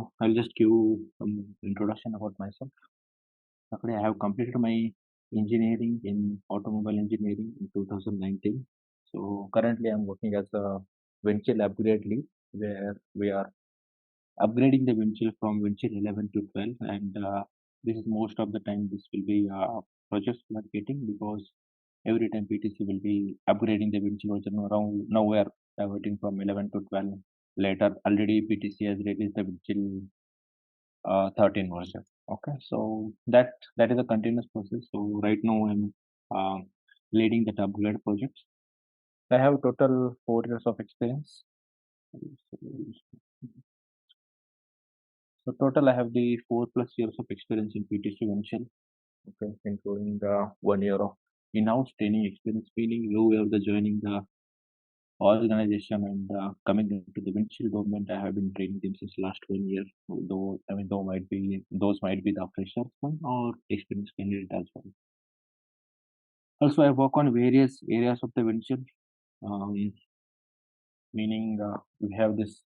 So I'll just give some introduction about myself. Actually, I have completed my engineering in automobile engineering in 2019. So currently, I'm working as a Windchill upgrade lead, where we are upgrading the Windchill from Windchill 11 to 12, and this is most of the time this will be projects we are getting because every time PTC will be upgrading the Windchill version. Around now we are diverting from 11 to 12. Later, already PTC has released the Windchill 13 version. Okay, so that is a continuous process. So right now I'm uh, leading the upgrade project. I have total 4 years of experience. So total I have the 4+ years of experience in PTC Windchill. Okay, including the 1 year of in-house training experience. Meaning you have the joining the organization and coming into the Windchill domain. I have been training them since last 1 year. Though I mean, though might be those might be the freshers one or experienced candidate as well. Also, I work on various areas of the Windchill, um, meaning we have this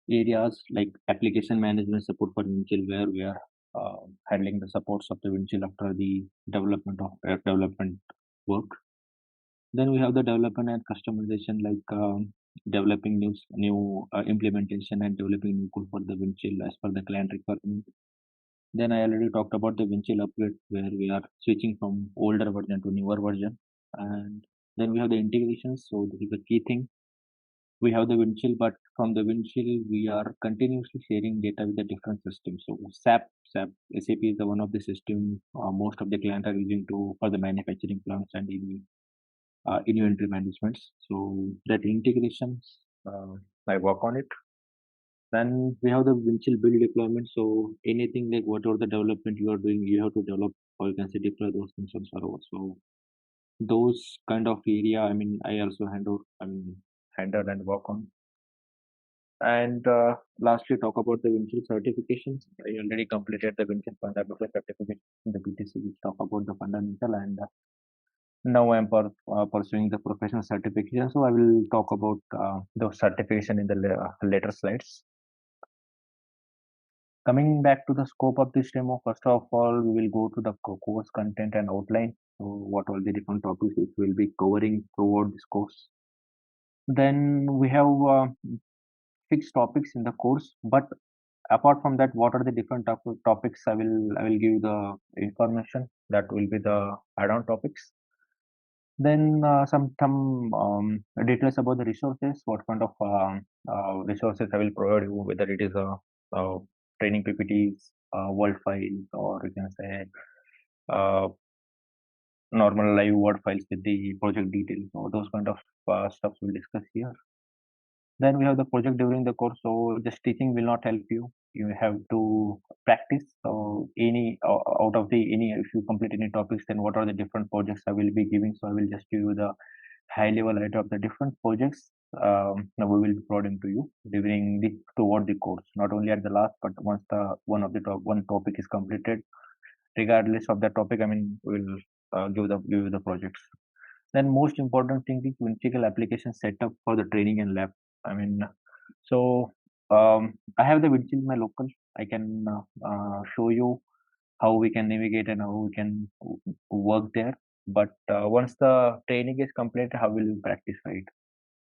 areas like application management support for Windchill, where we are handling the supports of the Windchill after the development of development work. Then we have the development and customization, like developing new implementation and developing new code for the Windchill as per the client requirement. Then I already talked about the Windchill upgrade, where we are switching from older version to newer version. And then we have the integrations. So this is the key thing. We have the Windchill, but from the Windchill, we are continuously sharing data with the different systems. So SAP is the one of the system most of the clients are using to for the manufacturing plants and inventory management. So that integrations, I work on it. Then we have the Windchill build deployment. So anything like whatever the development you are doing, you have to develop or you can say deploy those things on server. So those kind of area, I mean, I also handle and work on. And lastly, talk about the Windchill certifications. I already completed the Windchill fundamental certification in the PTC, which talk about the fundamental, and now I'm pursuing the professional certification. So I will talk about the certification in the later slides. Coming back to the scope of this demo, first of all, we will go to the course content and outline. So what all the different topics which we will be covering throughout this course. Then we have fixed topics in the course, but apart from that, what are the different topics? I will give the information that will be the add-on topics. Then some details about the resources. What kind of resources I will provide you, whether it is a training PPTs, Word files, or you can say uh, normal live Word files with the project details. So those kind of stuff we'll discuss here. Then we have the project during the course. So just teaching will not help you. You have to practice. So any out of the any if you complete any topics, then what are the different projects I will be giving? So I will just give you the high level idea of the different projects. Now we will be providing to you during the toward the course, not only at the last, but once the one topic is completed, regardless of that topic. I mean, we'll give you the projects. Then most important thing is Windchill application setup for the training and lab. I mean, so I have the Windchill in my local. I can show you how we can navigate and how we can work there. But once the training is completed, how will you practice, right?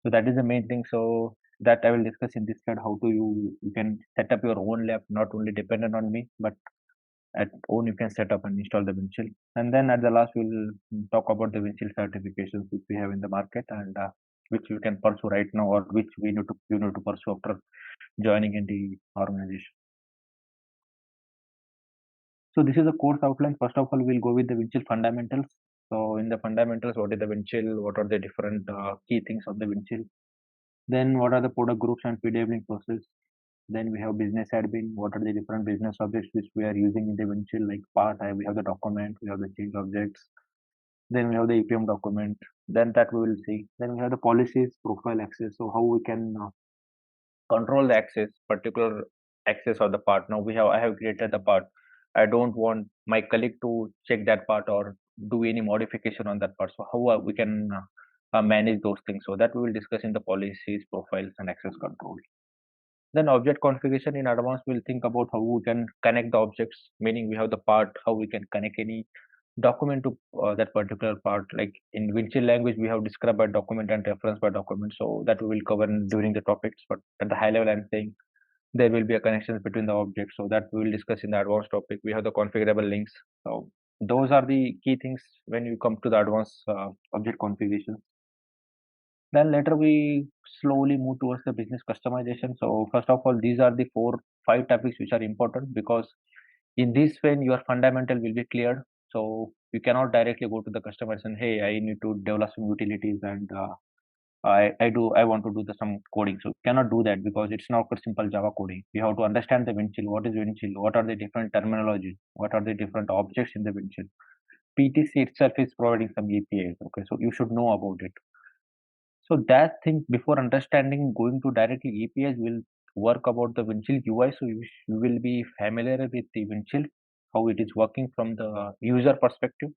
So that is the main thing. So that I will discuss in this slide. How do you can set up your own lab, not only dependent on me, but at own you can set up and install the Windchill. And then at the last we'll talk about the Windchill certifications which we have in the market, and which you can pursue right now, or which you need to pursue after joining in the organization. So this is a course outline. First of all, we'll go with the Windchill fundamentals. So in the fundamentals, what is the Windchill? What are the different key things of the Windchill? Then what are the product groups and PDMLinkProcess? Then we have business admin. What are the different business objects which we are using in the Windchill? Like part, we have the document, we have the change objects. Then we have the EPM document. Then that we will see. Then we have the policies, profile access. So how we can control the access, particular access of the part. Now I have created the part. I don't want my colleague to check that part or do any modification on that part. So how we can manage those things? So that we will discuss in the policies, profiles, and access control. Then object configuration in advance, we'll think about how we can connect the objects, meaning we have the part, how we can connect any document to that particular part. Like in Windchill language, we have described by document and reference by document. So that we will cover during the topics. But at the high level, I'm saying there will be a connection between the objects. So that we will discuss in the advanced topic. We have the configurable links. So those are the key things when you come to the advanced object configuration. Then later we slowly move towards the business customization. So first of all, these are the five topics which are important, because in this way your fundamental will be cleared. So you cannot directly go to the customer and hey, I need to develop some utilities and I want to do some coding. So you cannot do that because it's not a simple Java coding. You have to understand the Windchill. What is Windchill? What are the different terminologies? What are the different objects in the Windchill? PTC itself is providing some APIs. Okay, so you should know about it. So that thing, before understanding going to directly APIs, will work about the Windchill UI. So you will be familiar with the Windchill, how it is working from the user perspective.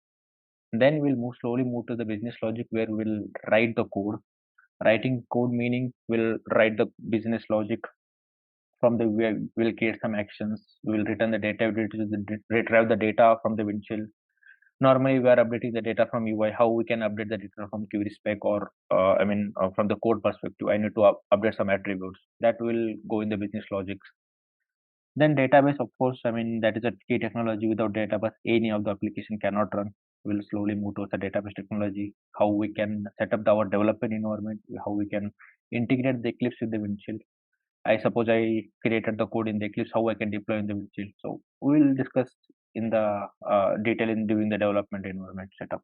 Then we'll slowly move to the business logic, where we'll write the code. Writing code meaning we'll write the business logic. From the we'll create some actions. We'll return the data, retrieve the data from the Windchill. Normally we are updating the data from UI. How we can update the data from query spec, or from the code perspective, I need to update some attributes that will go in the business logics. Then database, of course, that is a key technology. Without database, any of the application cannot run. We'll slowly move towards the database technology. How we can set up our development environment, how we can integrate the Eclipse with the Windchill. I suppose I created the code in the Eclipse, how I can deploy in the Windchill. So we will discuss in the detail in during the development environment setup.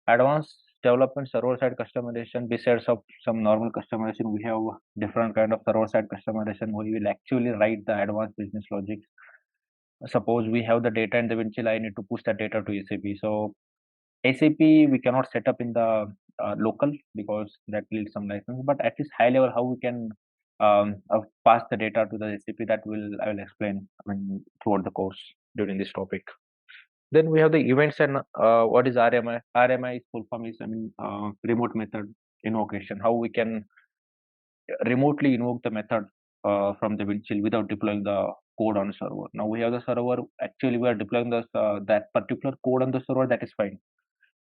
Advanced development, server-side customization. Besides of some normal customization, we have different kind of server-side customization where we will actually write the advanced business logic. Suppose we have the data in the Windchill, I need to push that data to SAP. So SAP we cannot set up in the local because that needs some license. But at least high level, how we can pass the data to the SAP, that I will explain throughout the course during this topic. Then we have the events and what is RMI? RMI full form is remote method invocation. How we can remotely invoke the method from the Windchill without deploying the code on the server. Now we have the server. Actually, we are deploying that particular code on the server. That is fine.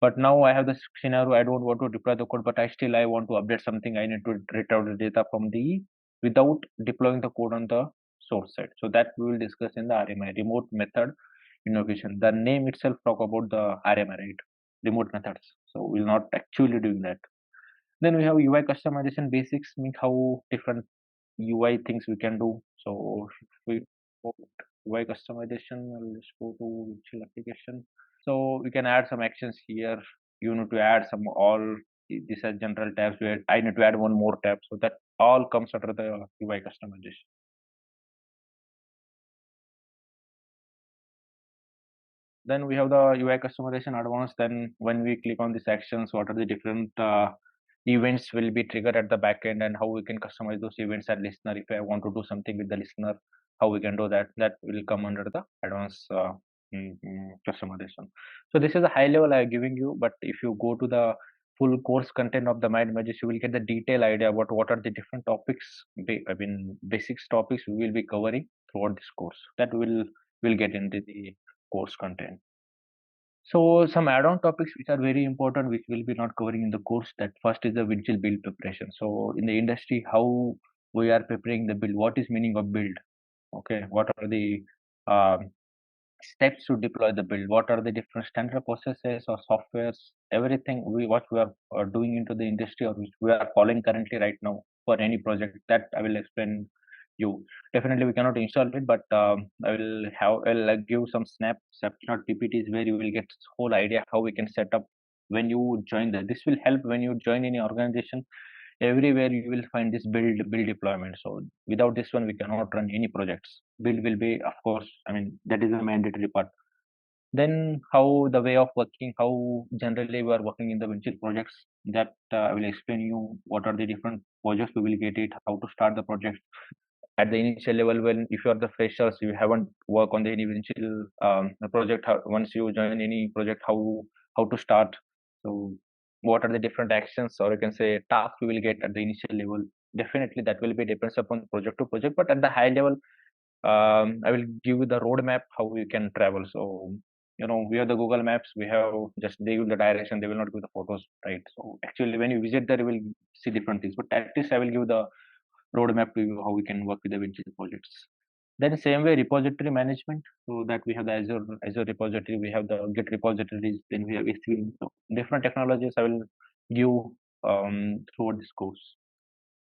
But now I have the scenario. I don't want to deploy the code, but I want to update something. I need to retrieve the data from the without deploying the code on the source side. So that we will discuss in the RMI, remote method invocation. The name itself talk about the RMI, right? Remote methods. So we'll not actually doing that. Then we have UI customization basics, mean how different UI things we can do. So if we go to UI customization, let's go to Windchill application. So we can add some actions here. You need to add some all these are general tabs where I need to add one more tab. So that all comes under the UI customization. Then we have the UI customization advanced. Then when we click on these actions, what are the different events will be triggered at the backend, and how we can customize those events at listener. If I want to do something with the listener, how we can do that, that will come under the advanced customization. So this is a high level I am giving you, but if you go to the full course content of the MindMajix, you will get the detailed idea about what are the different topics, basics topics we will be covering throughout this course. That will get into the course content. So some add-on topics which are very important, which will be not covering in the course. That first is the Windchill build preparation. So in the industry, how we are preparing the build, what is meaning of build? Okay, what are the steps to deploy the build? What are the different standard processes or softwares? Everything what we are doing into the industry, or which we are following currently right now for any project, that I will explain you. Definitely we cannot install it, but I'll give some snapshot PPTs where you will get whole idea how we can set up when you join that. This will help when you join any organization. Everywhere you will find this build deployment. So without this one, we cannot run any projects. Build will be, of course, that is a mandatory part. Then how the way of working, how generally we are working in the Windchill projects, that I will explain you what are the different projects we will get it, how to start the project at the initial level. When if you are the freshers, you haven't worked on the any Windchill project, once you join any project, how to start. So what are the different actions, or you can say tasks we will get at the initial level. definitely that will be depends upon project to project, but at the high level, I will give you the roadmap how we can travel. So, we have the Google Maps. We have just they give the direction. They will not give the photos, right? So actually, when you visit there, you will see different things. But at least I will give the roadmap to you how we can work with the Windchill projects. Then same way repository management. So that we have the Azure repository. We have the Git repositories. Then we have S3. So different technologies I will give throughout this course.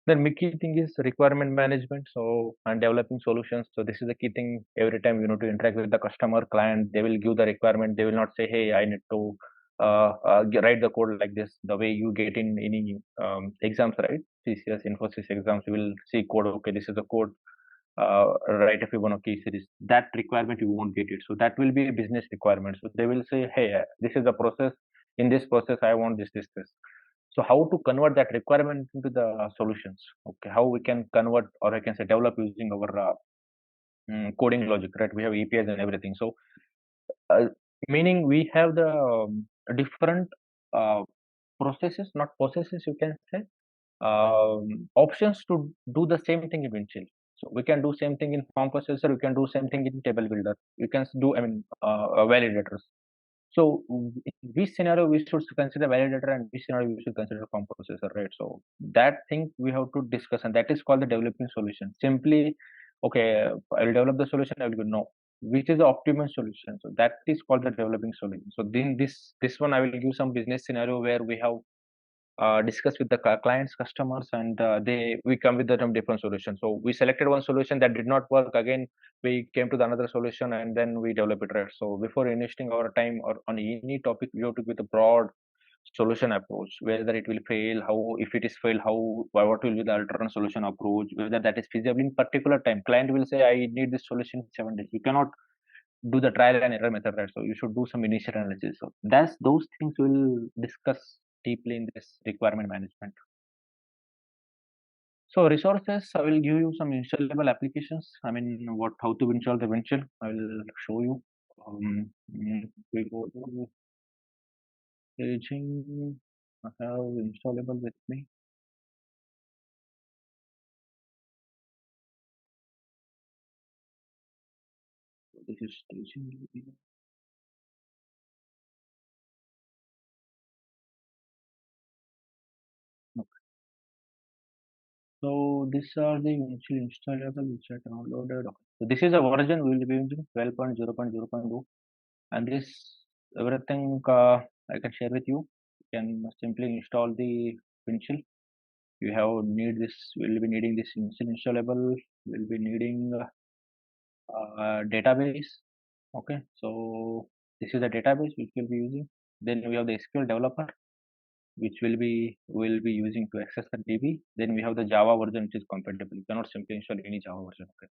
The key thing is requirement management. So, and developing solutions. So, this is the key thing. Every time you need to interact with the customer, client, they will give the requirement. They will not say, "Hey, I need to write the code like this." The way you get in any exams, right? CCS, Infosys exams, you will see code. Okay, this is the code. Write a Fibonacci series. That requirement you won't get it. So that will be a business requirement. So they will say, "Hey, this is the process. In this process, I want this." So how to convert that requirement into the solutions? Okay, how we can convert, or I can say develop using our coding logic, right? We have APIs and everything. So uh, meaning we have the different uh, processes, not processes, you can say, options to do the same thing in Windchill. So we can do same thing in form processor. We can do same thing in table builder. We can do, validators. So in which scenario we should consider validator and which scenario we should consider form processor, right? So that thing we have to discuss, and that is called the developing solution. Simply, okay, I will develop the solution. I will go no, which is the optimum solution. So that is called the developing solution. So then this one I will give some business scenario where we have discuss with the clients, customers, and they we come with the different solutions. So we selected one solution that did not work. Again, we came to the another solution, and then we develop it, right? So before investing our time or on any topic, we have to with a broad solution approach. Whether it will fail, how if it is fail, how what will be the alternate solution approach? Whether that is feasible in particular time. Client will say, "I need this solution in 7 days." You cannot do the trial and error method, right? So you should do some initial analysis. So that's those things we'll discuss deeply in this requirement management. So resources, I will give you some installable applications. I mean, what how to install the Windchill. I will show you. We go to staging. I have installable with me. So this is staging. Okay. So these are the Windchill installable which I downloaded. Okay. So this is a version we will be using 12.0.0.2, and this everything I can share with you. You can simply install the Windchill. You have need this. Will be needing this installable. Will be needing database. Okay, so this is the database which we'll be using. Then we have the SQL developer, which will be using to access the DB. Then we have the Java version which is compatible. You cannot simply install any Java version. Okay,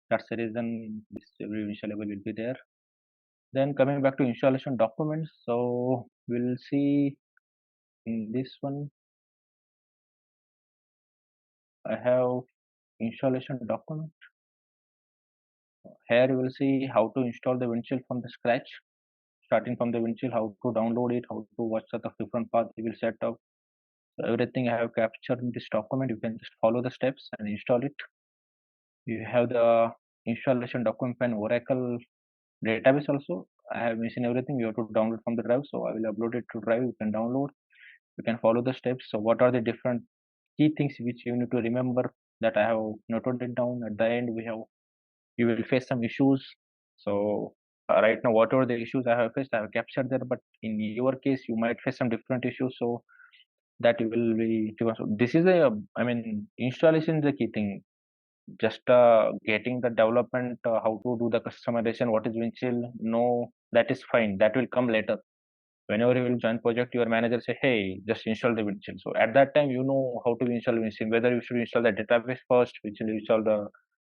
that's the reason this every installable will be there. Then coming back to installation documents, so we'll see in this one. I have installation document. Here you will see how to install the Windchill from the scratch, starting from the Windchill, how to download it, how to what sort of different paths you will set up. So everything I have captured in this document. You can just follow the steps and install it. You have the installation document and Oracle database also. I have mentioned everything. You have to download from the drive. So I will upload it to drive. You can download. You can follow the steps. So what are the different key things which you need to remember that I have noted it down. At the end, you will face some issues. So right now, whatever the issues I have faced, I have captured there. But in your case, you might face some different issues. So that you will be. So this is installation is the key thing. Just getting the development, how to do the customization, what is Windchill. No, that is fine. That will come later. Whenever you will join project, your manager say, "Hey, just install the Windchill." So at that time, you know how to install Windchill. Whether you should install the database first, which will install the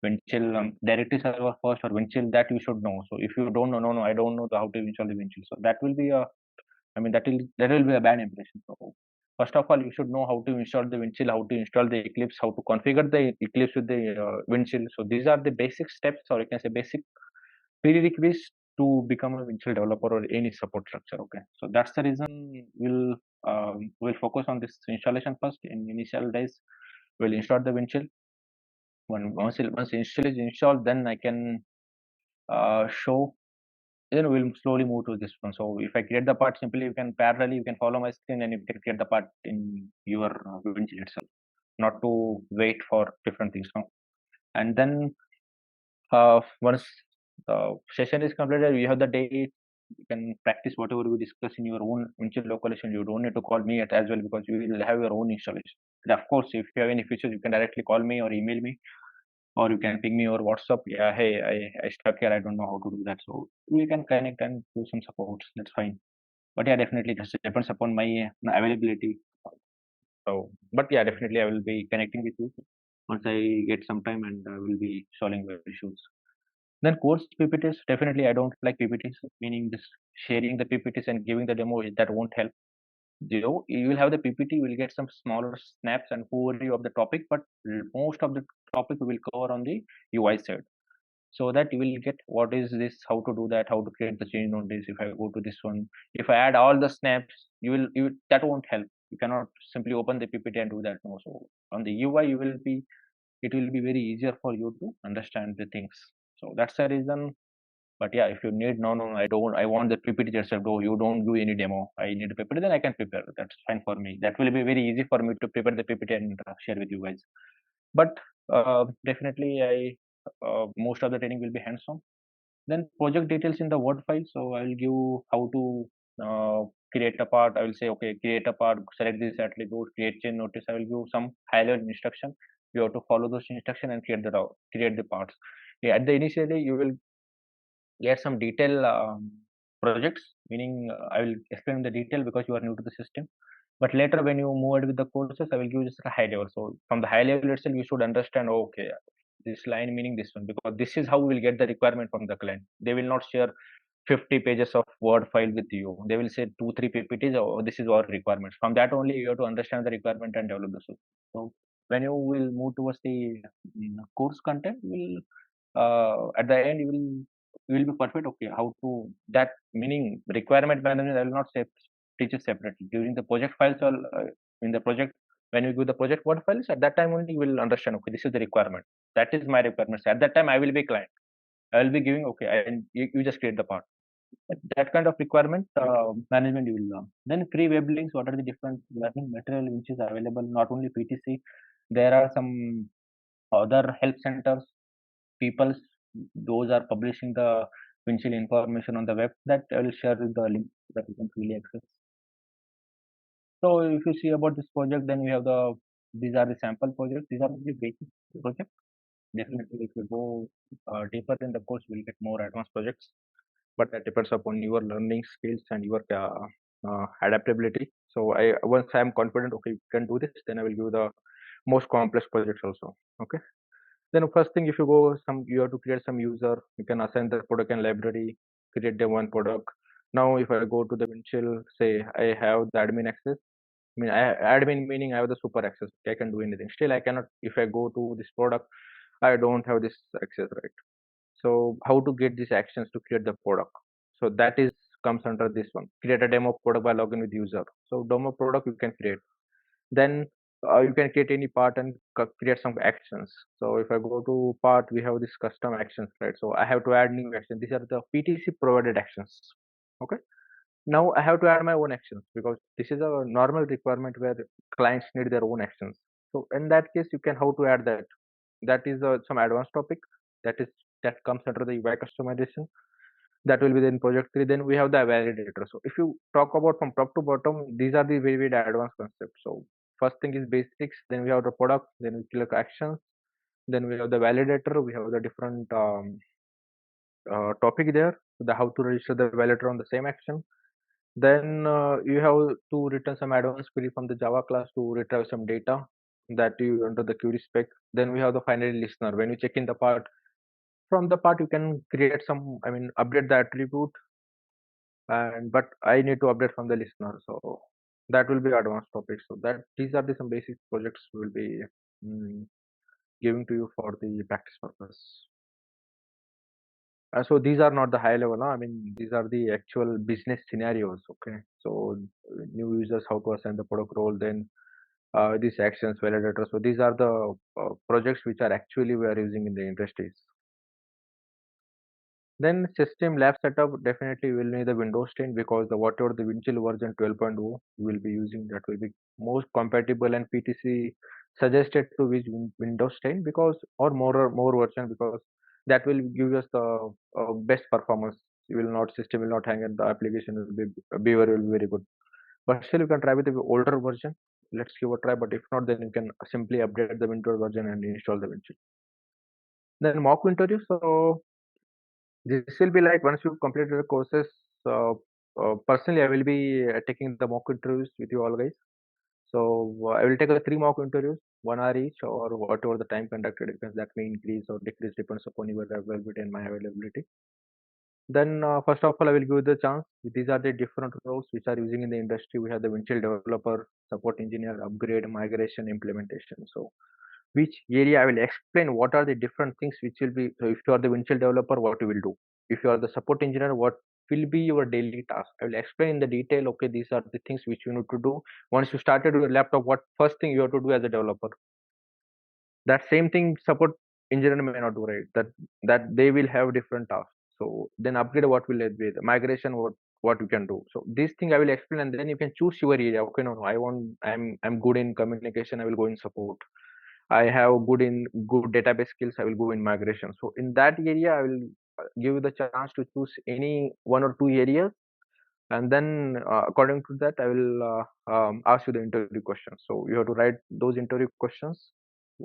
Windchill directory server first, or Windchill, that you should know. So if you don't know, no, I don't know how to install the Windchill. So that will be a, that will be a bad impression. So first of all, you should know how to install the Windchill, how to install the Eclipse, how to configure the Eclipse with the Windchill. So these are the basic steps, or you can say basic prerequisites to become a Windchill developer or any support structure. Okay, so that's the reason we'll focus on this installation first in initial days. We'll install the Windchill. Once Windchill is installed, then I can show. Then we'll slowly move to this one. So if I create the part, simply you can parallelly you can follow my screen and you can create the part in your Windchill itself, not to wait for different things now. And then once the session is completed, you have the day. You can practice whatever we discuss in your own Windchill location. You don't need to call me as well because you will have your own installation. And of course, if you have any features, you can directly call me or email me, or you can ping me over WhatsApp. Yeah, hey, I stuck here. I don't know how to do that. So we can connect and do some supports. That's fine. But yeah, definitely it depends upon my availability. So, but yeah, definitely I will be connecting with you once I get some time, and I will be solving your issues. Then course PPTs, definitely I don't like PPTs, meaning just sharing the PPTs and giving the demo, that won't help. You will have the PPT, you will get some smaller snaps and overview of the topic, but most of the topic we will cover on the UI side. So that you will get what is this, how to do that, how to create the change notice. If I go to this one, if I add all the snaps, that won't help. You cannot simply open the PPT and do that. No. So on the UI, it will be very easier for you to understand the things. So that's the reason. But yeah, if you need, no, I don't, I want the PPT yourself. No, you don't do any demo. I need a PPT, then I can prepare. That's fine for me. That will be very easy for me to prepare the PPT and share with you guys. But definitely, most of the training will be hands-on. Then project details in the Word file. So I will give how to create a part. I will say, okay, create a part, select this attribute, create change notice. I will give some high-level instruction. You have to follow those instruction and create the parts. Yeah, at the initially, you will get some detail projects, meaning I will explain the detail because you are new to the system. But later, when you move ahead with the courses, I will give just a high level. So from the high level itself, you should understand, okay, this line meaning this one, because this is how we will get the requirement from the client. They will not share 50 pages of Word file with you. They will say 2, 3 PPTs, oh, this is our requirements. From that only, you have to understand the requirement and develop the solution. So when you will move towards the course content, will at the end you will be perfect. Okay, how to that, meaning requirement management, I will not say teach it separately during the project files, or in the project, when you give the project Word files, at that time only you will understand, okay, this is the requirement, that is my requirements. At that time I will be client, I will be giving, okay, and you just create the part. That kind of requirement management you will learn. Then free web links, what are the different learning material which is available, not only PTC, there are some other help centers, people, those are publishing the Windchill information on the web, that I will share with the link that you can freely access. So if you see about this project, then we have these are the sample projects. These are the basic projects. Definitely, if you go deeper in the course, we'll get more advanced projects. But that depends upon your learning skills and your adaptability. So once I'm confident, okay, you can do this, then I will give the most complex projects also. Okay. Then first thing, if you go you have to create some user. You can assign the product and library, create the one product. Now, if I go to the Windchill, say I have the admin access. I mean, admin meaning I have the super access. I can do anything. Still, I cannot. If I go to this product, I don't have this access, right? So how to get these actions to create the product? So that is comes under this one. Create a demo product by login with user. So demo product you can create. Then you can create any part and create some actions. So if I go to part, we have this custom actions, right? So I have to add new actions. These are the PTC provided actions. Okay. Now I have to add my own actions because this is a normal requirement where clients need their own actions. So in that case, you can how to add that. That is some advanced topic. That comes under the UI customization. That will be in project 3. Then we have the validator. So if you talk about from top to bottom, these are the very advanced concepts. So first thing is basics, then we have the product, then we click actions, then we have the validator, we have the different topic there, the how to register the validator on the same action. Then you have to return some advanced query from the Java class to retrieve some data that you enter the query spec. Then we have the finally listener. When you check in the part, from the part you can create some, I mean, update the attribute, and but I need to update from the listener. So that will be advanced topics. So that these are the some basic projects will be mm, giving to you for the practice purpose. So these are not the high level. I mean, these are the actual business scenarios. Okay. So new users, how to assign the product role, then these actions, validators. So these are the projects which are actually we are using in the industries. Then system lab setup, definitely will need the Windows 10 because the whatever the Windchill version 12.0 will be using, that will be most compatible, and PTC suggested to use Windows 10 because, or more version, because that will give us the best performance. You will not, system will not hang, and the application will be behavior will be very good. But still you can try with the older version. Let's give a try. But if not, then you can simply update the Windows version and install the Windchill. Then mock interview. So this will be like once you complete the courses. Uh, Personally, I will be taking the mock interviews with you all guys. So I will take 3 mock interviews, 1 hour each, or whatever the time conducted, because that may increase or decrease depends upon your availability and my availability. Then first of all, I will give you the chance. These are the different roles which are using in the industry. We have the Windchill developer, support engineer, upgrade, migration, implementation. So which area I will explain what are the different things which will be. So if you are the Windchill developer, what you will do. If you are the support engineer, what will be your daily task. I will explain in the detail. Okay, these are the things which you need to do. Once you started your laptop, what first thing you have to do as a developer. That same thing support engineer may not do, right? That they will have different tasks. So then upgrade, what will it be, the migration, what you can do. So this thing I will explain, and then you can choose your area. Okay, no, I'm good in communication, I will go in support. I have good database skills, I will go in migration. So in that area I will give you the chance to choose any 1 or 2 areas, and then according to that I will ask you the interview questions. So you have to write those interview questions.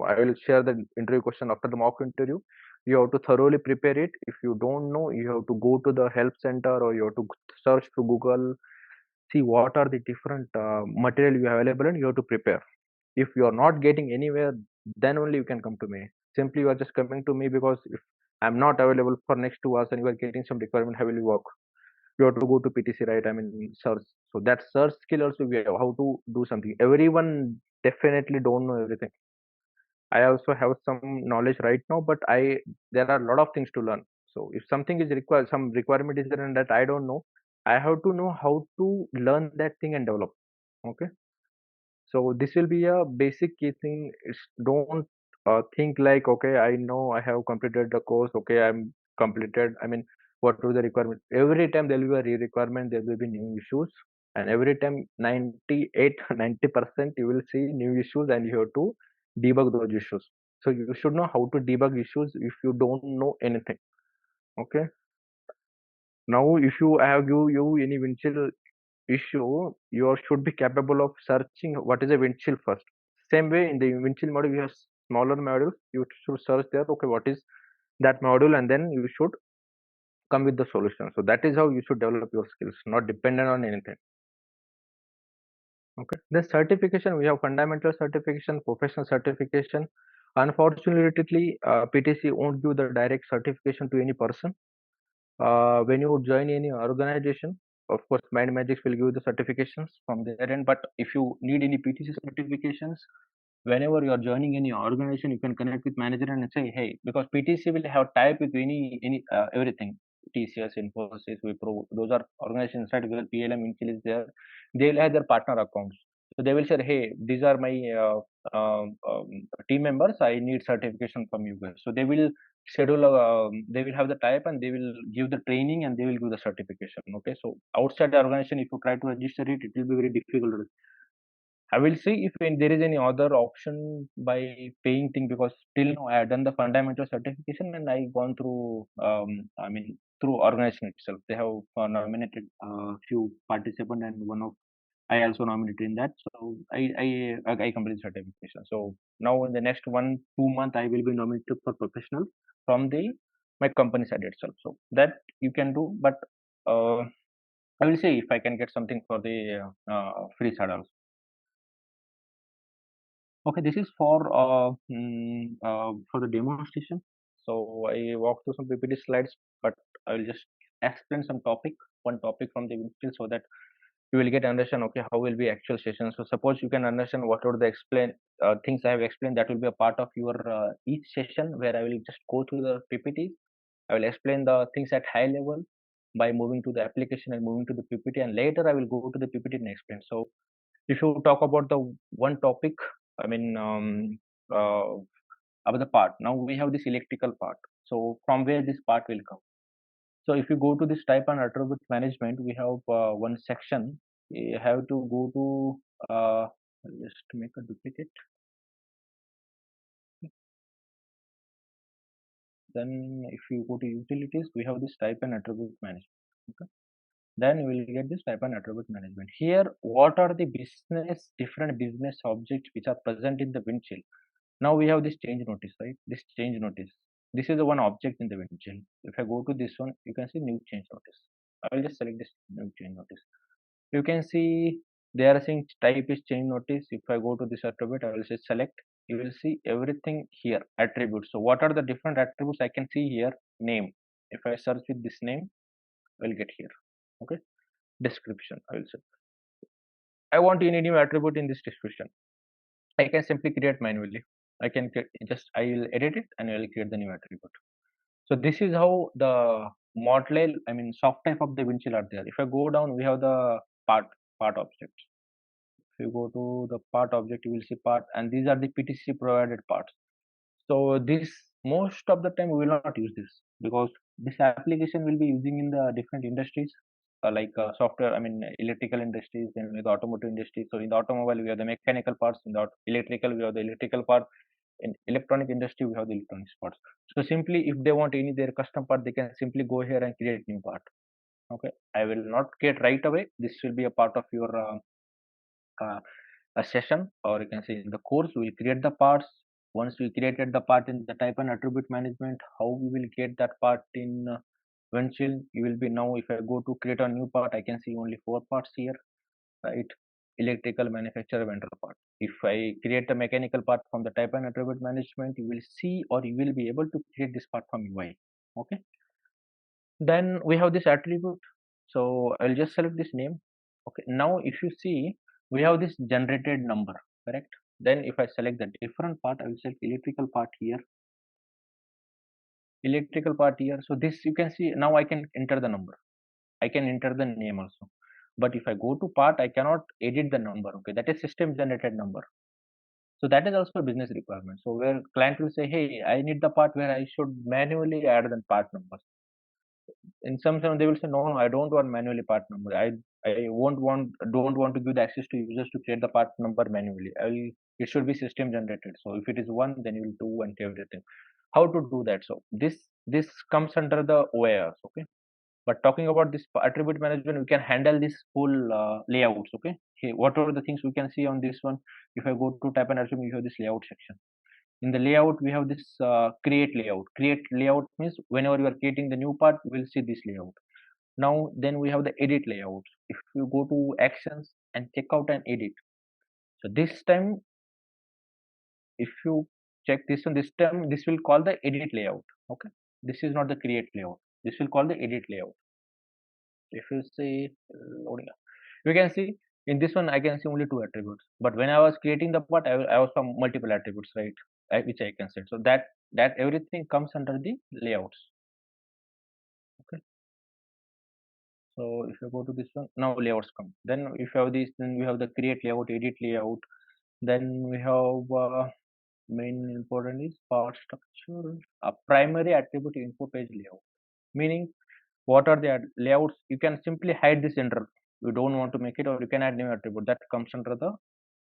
I will share the interview question after the mock interview. You have to thoroughly prepare it. If you don't know, you have to go to the help center, or you have to search through Google, see what are the different material you have available, and you have to prepare. If you are not getting anywhere, then only you can come to me. Simply you are just coming to me because if I'm not available for next 2 hours and you are getting some requirement, how will you work? You have to go to PTC, right? I mean, search. So that search skill also we have, how to do something. Everyone definitely don't know everything. I also have some knowledge right now, but I there are a lot of things to learn. So if something is required, some requirement is there and that I don't know, I have to know how to learn that thing and develop. Okay. So this will be a basic key thing. Is don't think like, okay, I know I have completed the course. Okay, I'm completed. I mean, what are the requirement? Every time there will be a requirement, there will be new issues, and every time 98 90% you will see new issues, and you have to debug those issues. So you should know how to debug issues if you don't know anything. Okay. Now, if you I have give you any Windchill issue, you should be capable of searching what is a Windchill first. Same way in the Windchill module, we have smaller modules. You should search there. Okay, what is that module, and then you should come with the solution. So that is how you should develop your skills, not dependent on anything. Okay. The certification, we have fundamental certification, professional certification. Unfortunately, PTC won't give the direct certification to any person. When you join any organization, of course, MindMajix will give the certifications from their end. But if you need any PTC certifications, whenever you are joining any organization, you can connect with manager and say, hey, because PTC will have type with any everything. TCS, Infosys, Wipro, those are organizations inside where PLM Windchill is there. They will have their partner accounts. So they will say, hey, these are my team members. I need certification from you guys. So they will schedule. They will have the type and they will give the training and they will give the certification. Okay. So outside the organization, if you try to register it, it will be very difficult. I will see if there is any other option by paying thing, because till now I have done the fundamental certification and I gone through I mean through organization itself. They have nominated few participants, and one of I also nominated in that. So I completed certification. So now in the next 1 2 month I will be nominated for professional from the my company side itself. So that you can do, but uh, I will see if I can get something for the free side also. Okay, this is for the demonstration. So I walk through some PPT slides, but I will just explain one topic from the Windchill, so that you will get understand. Okay, how will be actual session. So suppose you can understand what are the explain things I have explained. That will be a part of your each session, where I will just go through the PPT. I will explain the things at high level by moving to the application and moving to the PPT, and later I will go to the PPT and explain. So If you talk about the one topic, I mean, about the part, now we have this electrical part. So from where this part will come? So if you go to this type and attribute management, we have one section. You have to go to just make a duplicate. Then if you go to utilities, we have this type and attribute management. Okay. Then we will get this type and attribute management. Here, what are the different business objects which are present in the Windchill? Now we have this change notice, right? This change notice. This is the one object in the Windchill. If I go to this one, you can see new change notice. I will just select this new change notice. You can see they are saying type is change notice. If I go to this attribute, I will say select. You will see everything here, attributes. So what are the different attributes I can see here? Name. If I search with this name, I will get here. Okay. Description. I will say I want any new attribute in this description. I can simply create manually. I can I will edit it and I will create the new attribute. So this is how the model, I mean soft type of the Windchill are there. If I go down, we have the part object. If you go to the part object, you will see part, and these are the PTC provided parts. So this most of the time we will not use this because this application will be using in the different industries like software, I mean electrical industries, then with automotive industry. So in the automobile we have the mechanical parts, in the electrical we have the electrical part, in electronic industry we have the electronics parts. So simply if they want any their custom part, they can simply go here and create new part. Okay, I will not get right away. This will be a part of your uh, a session, or you can say in the course we will create the parts. Once we created the part in the type and attribute management, how we will get that part in Windchill, you will be now if I go to create a new part, I can see only 4 parts here, right? Electrical, manufacturer, vendor part. If I create a mechanical part from the type and attribute management, you will see or you will be able to create this part from UI. Okay. Then we have this attribute. So I'll just select this name. Okay. Now if you see, we have this generated number, correct? Then if I select the different part, I will select electrical part here. Electrical part here. So this you can see now I can enter the number. I can enter the name also. But if I go to part, I cannot edit the number. Okay, that is system generated number. So that is also a business requirement. So where client will say, hey, I need the part where I should manually add the part numbers. In some they will say, no, I don't want manually part number. I don't want to give the access to users to create the part number manually. It should be system generated. So if it is one, then you will do and everything. How to do that? So this comes under the OARs. Okay. But talking about this attribute management, we can handle this whole layouts. Okay. Okay, what are the things we can see on this one? If I go to type and attribute, we have this layout section. In the layout, we have this create layout. Create layout means whenever you are creating the new part, we'll see this layout. Now, then we have the edit layout. If you go to actions and check out and edit. So this time, if you check this one, this time this will call the edit layout. Okay. This is not the create layout. This will call the edit layout. If you say loading up, you can see in this one I can see only 2 attributes. But when I was creating the part, I was from multiple attributes, right? Which I can set. So that everything comes under the layouts. Okay. So if you go to this one, now layouts come. Then if you have this, then we have the create layout, edit layout. Then we have main important is part structure, a primary attribute info page layout. Meaning what are the layouts? You can simply hide this enter. You don't want to make it, or you can add new attribute that comes under the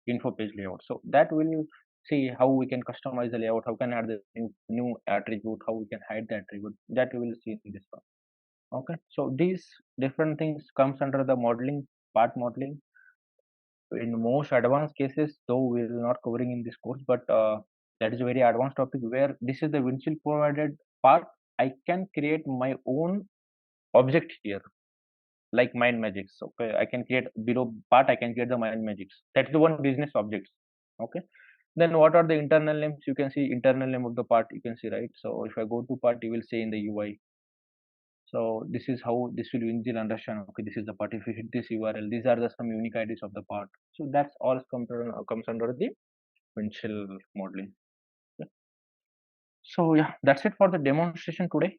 info page layout. So that will see how we can customize the layout, how can add the new attribute, how we can hide the attribute. That we will see in this one. Okay, so these different things comes under the modeling, part modeling. In most advanced cases, though we will not covering in this course, but that is a very advanced topic where this is the Windchill provided part. I can create my own object here, like MindMajix. Okay, I can create below part. I can create the MindMajix. That's the one business objects. Okay. Then what are the internal names? You can see internal name of the part. You can see, right. So if I go to part, you will see in the UI. So this is how this will Windchill understand. Okay, this is the part. If you hit this URL, these are the some unique IDs of the part. So that's all comes under the Windchill modeling. Yeah. So yeah, that's it for the demonstration today.